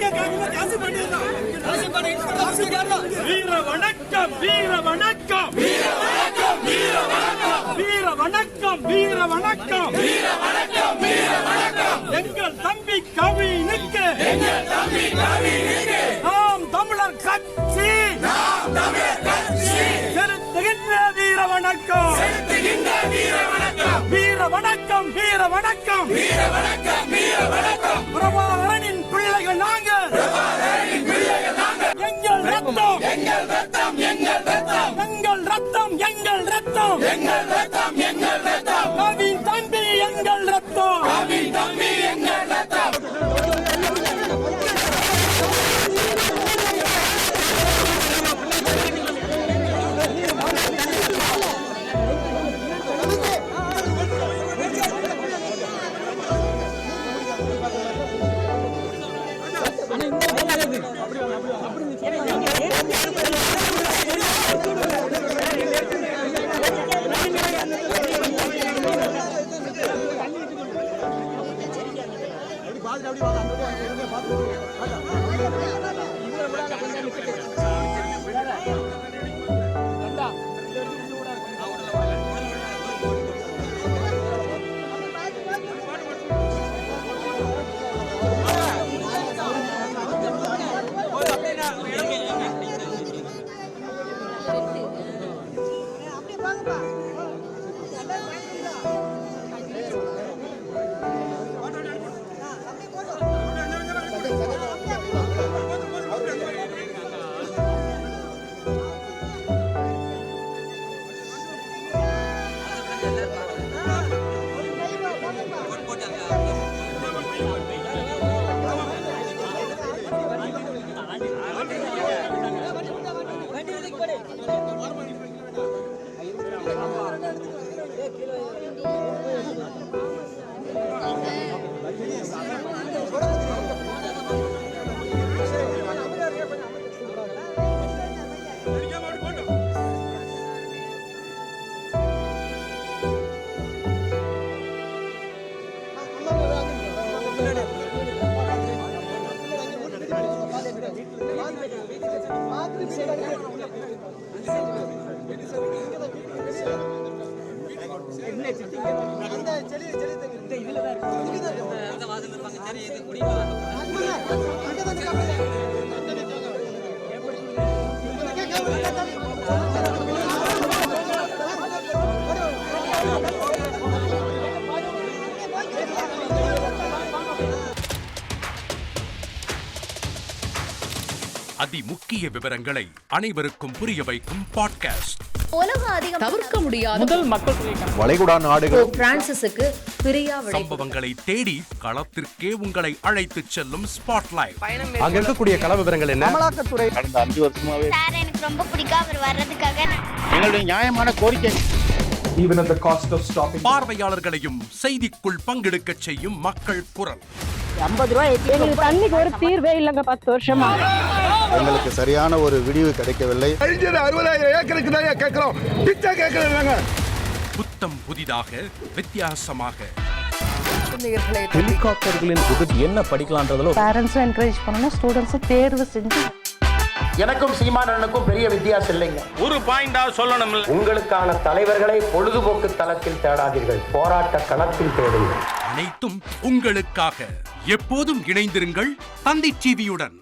வீர வணக்கம் வீர வணக்கம் வீர வணக்கம் வீர வணக்கம் வீர வணக்கம் வீர வணக்கம் வீர வணக்கம் வீர வணக்கம் எங்கள் தம்பி கவினுக்கு எங்கள் தம்பி கவினுக்கு நாம் தமிழர் கட்சி செலுத்துகின்ற வீர வணக்கம் செலுத்துகின்ற வீர வணக்கம் வீர வணக்கம் வீர வணக்கம் வீர வணக்கம் வீர வணக்கம் பிரபாகரனின் பிள்ளைகள் நாங்கள் எங்கள் ரத்தம் எங்கள் ரத்தம் எங்கள் ரத்தம் எங்கள் ரத்தம் எங்கள் ரத்தம் எங்கள் ரத்தம் எங்கள் ரத்தம் கவின் தம்பி எங்கள் ரத்தம் கவின் தம்பி எங்கள் ரத்தம் அதிமுக்கிய விவரங்களை அனைவருக்கும் புரிய வைக்கும் பாட்காஸ்ட். தவிர்க்க முடியாத முதல் மக்கள் வளைகுடா நாடுகள் பிரான்சிஸுக்கு பிரியா சம்பவங்களை தேடி களத்திற்கே உங்களை அழைத்து செல்லும் ஸ்பாட்லைட். அங்க இருக்கக்கூடிய கள விவரங்கள் என்ன? அமலாக்கத்துறை கடந்த 5 வருஷமாவே சார் எனக்கு ரொம்ப பிடிக்கும் அவர் வர்றதுக்காக எங்களுடைய நியாயமான கோரிக்கை. Even at the cost of stopping. பார்வையாளர்களையும் செய்திக்குள் பங்கெடுக்க செய்யும் மக்கள் குரல். 50 ரூபாய் எங்களுக்கு தண்ணிக்கு ஒரு தீர்வே இல்லங்க 10 வருஷமா. எங்களுக்கு சரியான ஒரு விடிவு கிடைக்கவில்லை. 60,000 ஏக்கருக்கு தான் கேக்குறோம். பிச்சை கேக்குறாங்க. புத்தம் புதிதாக வித்தியாசமாக ஹெலிகாப்டர்களின் உதவி என்ன படிக்கலாம்ன்றதுல பேரண்ட்ஸ் என்கரேஜ் பண்ணனும், ஸ்டூடண்ட்ஸ் தேர்வு செஞ்சு. எனக்கும் சீமானனுக்கும் பெரிய வித்தியாசம் இல்லைங்க. ஒரு பாயிண்டா சொல்லணும். உங்களுக்கான தலைவர்களை பொழுதுபோக்கு தளத்தில் தேடாதீர்கள், போராட்ட களத்தில் தேடுங்கள். அனைத்தும் உங்களுக்காக. எப்போதும் இணைந்திருங்கள் தந்தி டிவியுடன்.